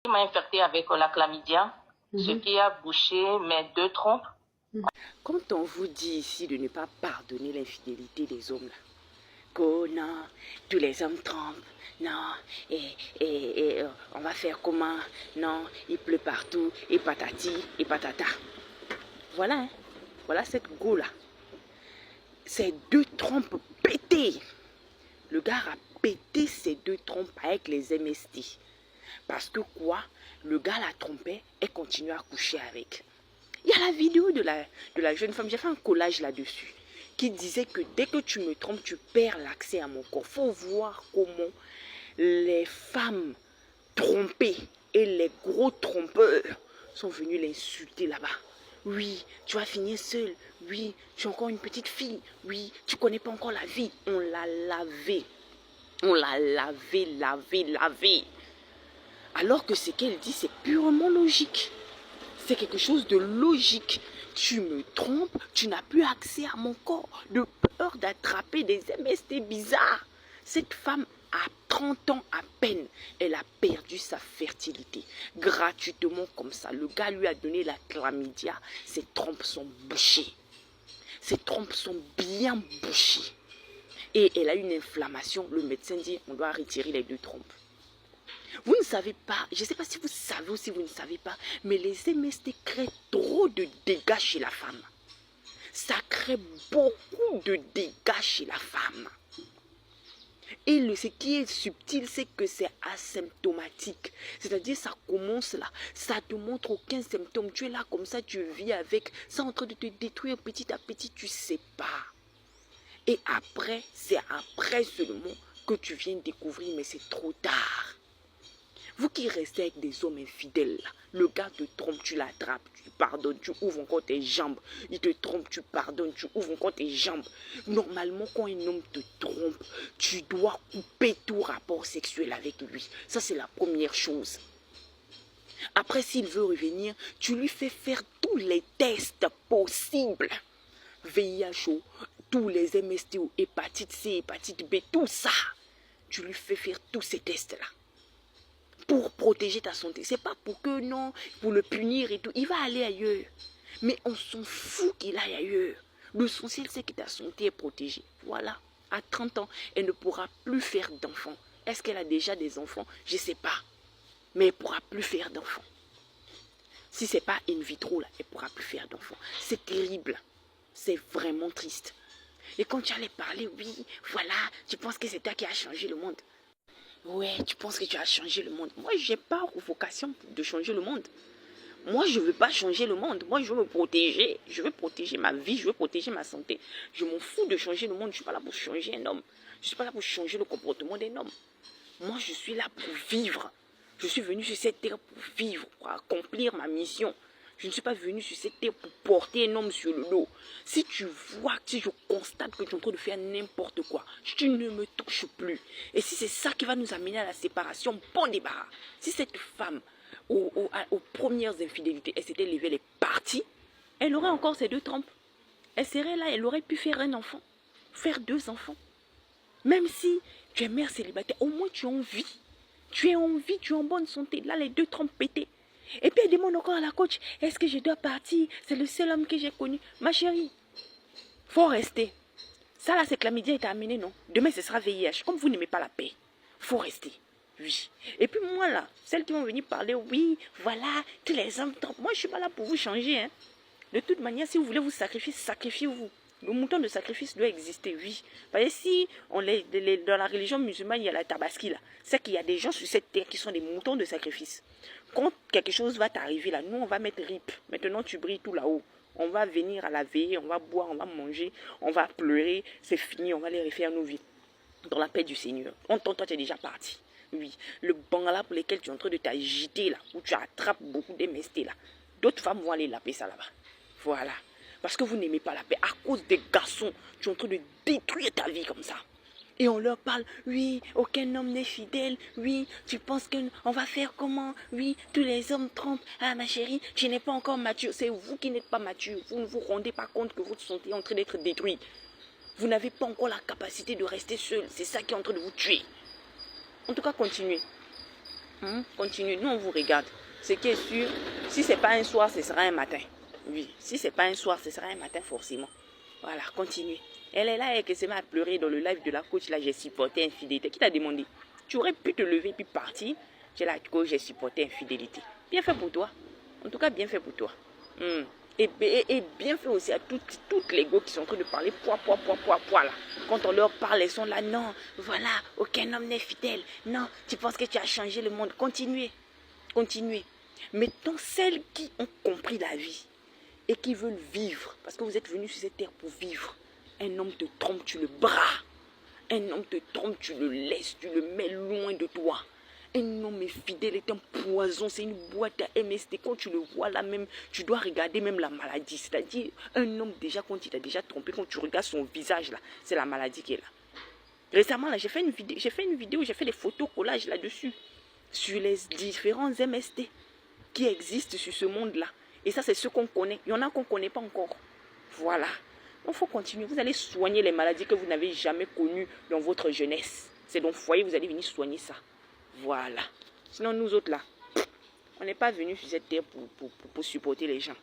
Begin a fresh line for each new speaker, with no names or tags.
Il m'a infecté avec la chlamydia, ce qui a bouché mes deux trompes.
Quand on vous dit ici de ne pas pardonner l'infidélité des hommes, là, que non, tous les hommes trompent, non, on va faire comment, non, il pleut partout, et patati, et patata. Voilà, hein, voilà cette go-là. Ces deux trompes pétées. Le gars a pété ses deux trompes avec les MST. Parce que quoi? Le gars la trompait et continue à coucher avec. Il y a la vidéo de la jeune femme, j'ai fait un collage là-dessus, qui disait que dès que tu me trompes, tu perds l'accès à mon corps. Il faut voir comment les femmes trompées et les gros trompeurs sont venus l'insulter là-bas. Oui, tu vas finir seule. Oui, tu es encore une petite fille. Oui, tu ne connais pas encore la vie. On l'a lavé. On l'a lavé. Alors que ce qu'elle dit, c'est purement logique. C'est quelque chose de logique. Tu me trompes, tu n'as plus accès à mon corps, de peur d'attraper des MST bizarres. Cette femme a 30 ans à peine, elle a perdu sa fertilité. Gratuitement comme ça, le gars lui a donné la chlamydia, ses trompes sont bouchées. Ses trompes sont bien bouchées. Et elle a une inflammation, le médecin dit on doit retirer les deux trompes. Vous ne savez pas, je ne sais pas si vous savez ou si vous ne savez pas, mais les MST créent trop de dégâts chez la femme. Ça crée beaucoup de dégâts chez la femme. Et ce qui est subtil, c'est que c'est asymptomatique. C'est-à-dire, ça commence là, ça ne te montre aucun symptôme. Tu es là comme ça, tu vis avec, c'est en train de te détruire petit à petit, tu ne sais pas. Et après, c'est après seulement que tu viens découvrir, mais c'est trop tard. Vous qui restez avec des hommes infidèles, le gars te trompe, tu l'attrapes, tu pardonnes, tu ouvres encore tes jambes. Il te trompe, tu pardonnes, tu ouvres encore tes jambes. Normalement, quand un homme te trompe, tu dois couper tout rapport sexuel avec lui. Ça, c'est la première chose. Après, s'il veut revenir, tu lui fais faire tous les tests possibles. VIH, tous les MST, hépatite C, hépatite B, tout ça. Tu lui fais faire tous ces tests-là. Pour protéger ta santé. C'est pas pour que non, pour le punir et tout. Il va aller ailleurs. Mais on s'en fout qu'il aille ailleurs. L'essentiel, c'est que ta santé est protégée. Voilà. À 30 ans, elle ne pourra plus faire d'enfants. Est-ce qu'elle a déjà des enfants? Je ne sais pas. Mais elle ne pourra plus faire d'enfants. Si ce n'est pas in vitro, là, elle ne pourra plus faire d'enfants. C'est terrible. C'est vraiment triste. Et quand tu allais parler, oui, voilà, tu penses que c'est toi qui as changé le monde. Ouais, tu penses que tu as changé le monde. Moi, je n'ai pas vocation de changer le monde. Moi, je ne veux pas changer le monde. Moi, je veux me protéger. Je veux protéger ma vie. Je veux protéger ma santé. Je m'en fous de changer le monde. Je ne suis pas là pour changer un homme. Je ne suis pas là pour changer le comportement d'un homme. Moi, je suis là pour vivre. Je suis venu sur cette terre pour vivre, pour accomplir ma mission. Je ne suis pas venu sur cette terre pour porter un homme sur le dos. Si tu vois, si je constate que tu es en train de faire n'importe quoi, tu ne me touches plus. Et si c'est ça qui va nous amener à la séparation, bon débarras. Si cette femme, aux premières infidélités, elle s'était levée, elle est partie, elle aurait encore ses deux trompes. Elle serait là, elle aurait pu faire un enfant, faire deux enfants. Même si tu es mère célibataire, au moins tu as envie. Tu es en vie, tu es en bonne santé. Là, les deux trompes pétées. Et puis elle demande encore à la coach, est-ce que je dois partir? C'est le seul homme que j'ai connu. Ma chérie, faut rester. Ça là, c'est que la média est amenée, non? Demain, ce sera VIH. Comme vous n'aimez pas la paix, faut rester. Oui. Et puis moi là, celles qui vont venir parler, oui, voilà, tous les hommes trompent. Moi, je suis pas là pour vous changer. Hein. De toute manière, si vous voulez vous sacrifier, sacrifiez-vous. Le mouton de sacrifice doit exister, oui. Parce que si dans la religion musulmane, il y a la tabaski là, c'est qu'il y a des gens sur cette terre qui sont des moutons de sacrifice. Quand quelque chose va t'arriver là, nous on va mettre rip. Maintenant tu brilles tout là-haut. On va venir à la veille, on va boire, on va manger, on va pleurer, c'est fini, on va les refaire nos vies. Dans la paix du Seigneur. Toi, tu es déjà parti. Oui. Le bangala pour lequel tu es en train de t'agiter là, où tu attrapes beaucoup d'MST là. D'autres femmes vont aller laver ça là-bas. Voilà. Parce que vous n'aimez pas la paix. À cause des garçons, tu es en train de détruire ta vie comme ça. Et on leur parle, oui, aucun homme n'est fidèle, oui, tu penses qu'on va faire comment, oui, tous les hommes trompent, ah ma chérie, tu n'es pas encore mature, c'est vous qui n'êtes pas mature, vous ne vous rendez pas compte que votre santé est en train d'être détruite. Vous n'avez pas encore la capacité de rester seul, c'est ça qui est en train de vous tuer. En tout cas, continuez. Continue, nous on vous regarde. Ce qui est sûr, si ce n'est pas un soir, ce sera un matin. Oui, si ce n'est pas un soir, ce sera un matin forcément. Voilà, continue. Elle est là et elle se met à pleurer dans le live de la coach. Là, j'ai supporté infidélité. Qui t'a demandé? Tu aurais pu te lever puis partir. J'ai la coach, j'ai supporté infidélité. Bien fait pour toi. En tout cas, bien fait pour toi. Et bien fait aussi à toutes les go qui sont en train de parler poids là. Quand on leur parle, elles sont là, non, voilà, aucun homme n'est fidèle. Non, tu penses que tu as changé le monde. Continuez. Continuez. Mettons celles qui ont compris la vie et qui veulent vivre. Parce que vous êtes venus sur cette terre pour vivre. Un homme te trompe, tu le bras. Un homme te trompe, tu le laisses, tu le mets loin de toi. Un homme infidèle est un poison, c'est une boîte à MST. Quand tu le vois là même, tu dois regarder même la maladie. C'est-à-dire, un homme déjà, quand il t'a déjà trompé, quand tu regardes son visage là, c'est la maladie qui est là. Récemment là, j'ai fait une vidéo, j'ai fait des photos collages là-dessus. Sur les différents MST qui existent sur ce monde-là. Et ça, c'est ce qu'on connaît. Il y en a qu'on ne connaît pas encore. Voilà. Donc, il faut continuer. Vous allez soigner les maladies que vous n'avez jamais connues dans votre jeunesse. C'est dans le foyer, vous allez venir soigner ça. Voilà. Sinon, nous autres, là, on n'est pas venus sur cette terre pour supporter les gens.